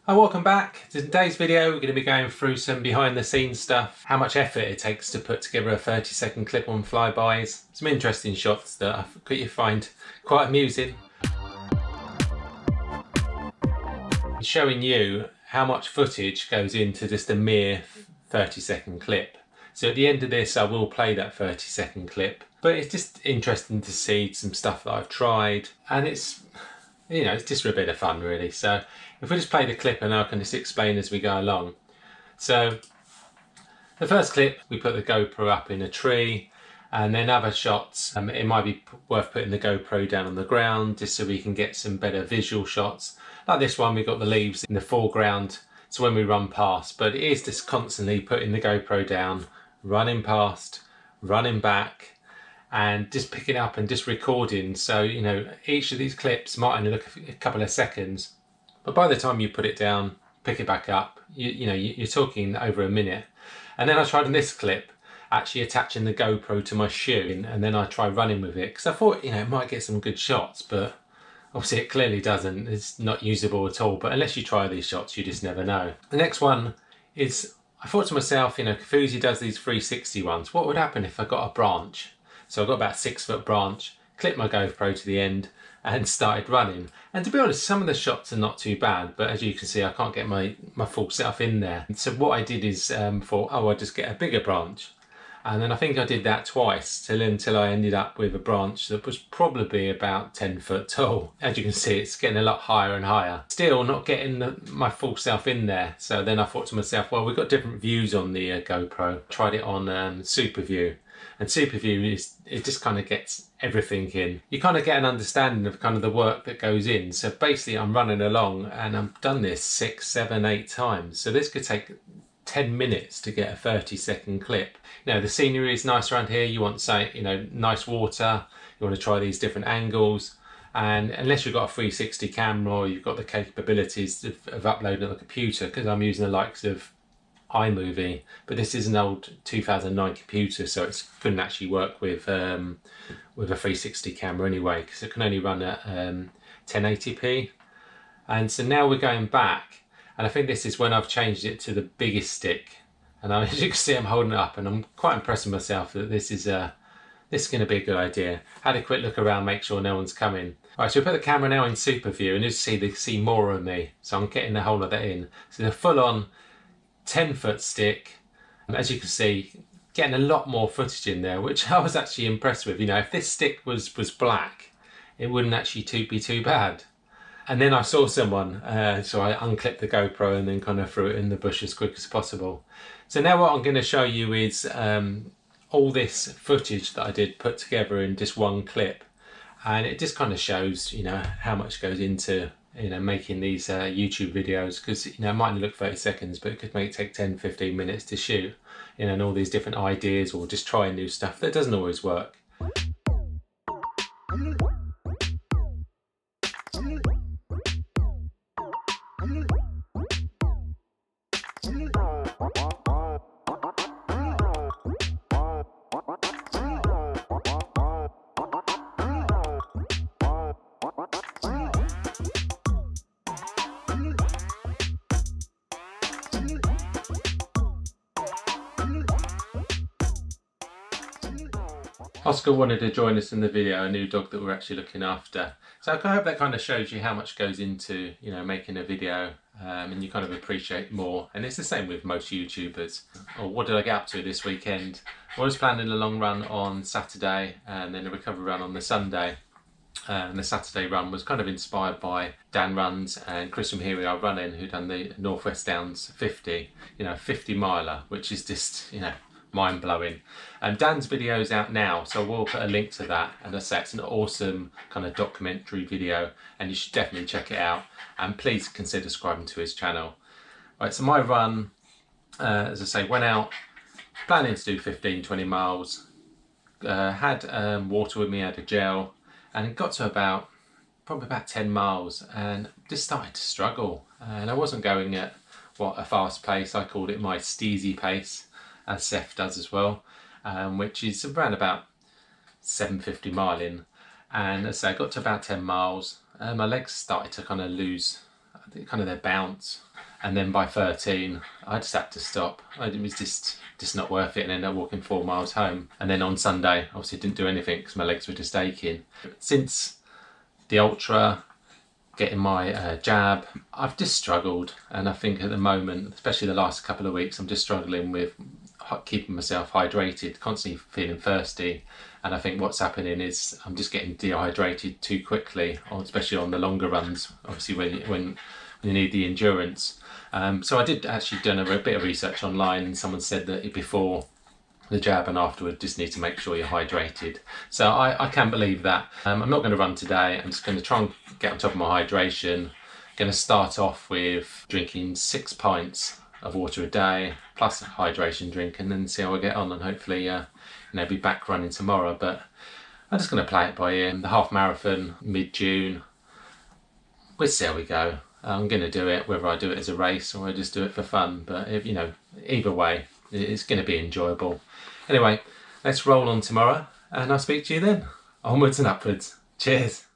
Hi, welcome back. To today's video we're going to be going through some behind the scenes stuff, how much effort it takes to put together a 30-second clip on flybys, some interesting shots that I think you find quite amusing, showing you how much footage goes into just a mere 30-second clip. So at the end of this I will play that 30-second clip, but it's just interesting to see some stuff that I've tried, and it's just for a bit of fun really. So if we just play the clip and I can just explain as we go along. So the first clip, we put the GoPro up in a tree, and then other shots, it might be worth putting the GoPro down on the ground just so we can get some better visual shots. Like this one, we've got the leaves in the foreground, so when we run past, but it is just constantly putting the GoPro down, running past, running back, and just picking up and just recording. So each of these clips might only look a couple of seconds, but by the time you put it down, pick it back up, you're talking over a minute. And then I tried in this clip actually attaching the GoPro to my shoe, and then I tried running with it because I thought it might get some good shots, but obviously it clearly doesn't. It's not usable at all, but unless you try these shots you just never know. The next one is, I thought to myself, Kofuzi does these 360 ones, what would happen if I got a branch? So I got about a 6-foot branch, clipped my GoPro to the end and started running. And to be honest, some of the shots are not too bad, but as you can see I can't get my full setup in there. So what I did is thought, oh, I'll just get a bigger branch. And then I think I did that twice until I ended up with a branch that was probably about 10 foot tall. As you can see, it's getting a lot higher and higher. Still not getting my full self in there. So then I thought to myself, well, we've got different views on the GoPro. Tried it on Super View. And Super View it just kind of gets everything in. You kind of get an understanding of kind of the work that goes in. So basically I'm running along and I've done this 6, 7, 8 times. So this could take 10 minutes to get a 30-second clip. The scenery is nice around here. You want, say, nice water. You want to try these different angles. And unless you've got a 360 camera or you've got the capabilities of uploading on the computer, because I'm using the likes of iMovie, but this is an old 2009 computer, so it couldn't actually work with a 360 camera anyway, because it can only run at 1080p. And so now we're going back, and I think this is when I've changed it to the biggest stick, and as you can see I'm holding it up and I'm quite impressed with myself that this is going to be a good idea. Had a quick look around, make sure no one's coming. Alright, so we put the camera now in Super View, and you see more of me, so I'm getting the whole of that in. So the full-on 10-foot stick, as you can see, getting a lot more footage in there, which I was actually impressed with. If this stick was black, it wouldn't actually be too bad. And then I saw someone, so I unclipped the GoPro and then kind of threw it in the bush as quick as possible. So now what I'm going to show you is all this footage that I did put together in just one clip, and it just kind of shows how much goes into making these YouTube videos, because it might only look 30 seconds, but it could take 10-15 minutes to shoot, and all these different ideas, or just trying new stuff that doesn't always work. Oscar wanted to join us in the video, a new dog that we're actually looking after. So I hope that kind of shows you how much goes into making a video, and you kind of appreciate more. And it's the same with most YouTubers. Or what did I get up to this weekend? I was planning a long run on Saturday and then a recovery run on the Sunday. And the Saturday run was kind of inspired by Dan Runs and Chris from Here We Are Running, who done the Northwest Downs 50, 50 miler, which is just, mind-blowing. And Dan's video is out now, so we'll put a link to that, and as I say, it's an awesome kind of documentary video and you should definitely check it out, and please consider subscribing to his channel. Right, so my run, as I say, went out planning to do 15-20 miles, had water with me, had a gel, and it got to probably about 10 miles and just started to struggle, and I wasn't going at a fast pace. I called it my steezy pace, as Seth does as well, which is around about 750 mile in. And as I got to about 10 miles, my legs started to kind of lose kind of their bounce, and then by 13 I just had to stop. It was just not worth it, and ended up walking 4 miles home. And then on Sunday obviously didn't do anything because my legs were just aching. Since the ultra, getting my jab, I've just struggled, and I think at the moment, especially the last couple of weeks, I'm just struggling with keeping myself hydrated, constantly feeling thirsty. And I think what's happening is I'm just getting dehydrated too quickly, especially on the longer runs, obviously when you need the endurance. So I did actually done a bit of research online, and someone said that before the jab and afterward, just need to make sure you're hydrated. So I can't believe that. I'm not going to run today. I'm just going to try and get on top of my hydration. Going to start off with drinking 6 pints of water a day plus a hydration drink, and then see how I get on, and hopefully be back running tomorrow. But I'm just going to play it by ear. The half marathon mid-June, we'll see how we go. I'm going to do it, whether I do it as a race or I just do it for fun. But either way, it's going to be enjoyable. Anyway, let's roll on tomorrow, and I'll speak to you then. Onwards and upwards. Cheers.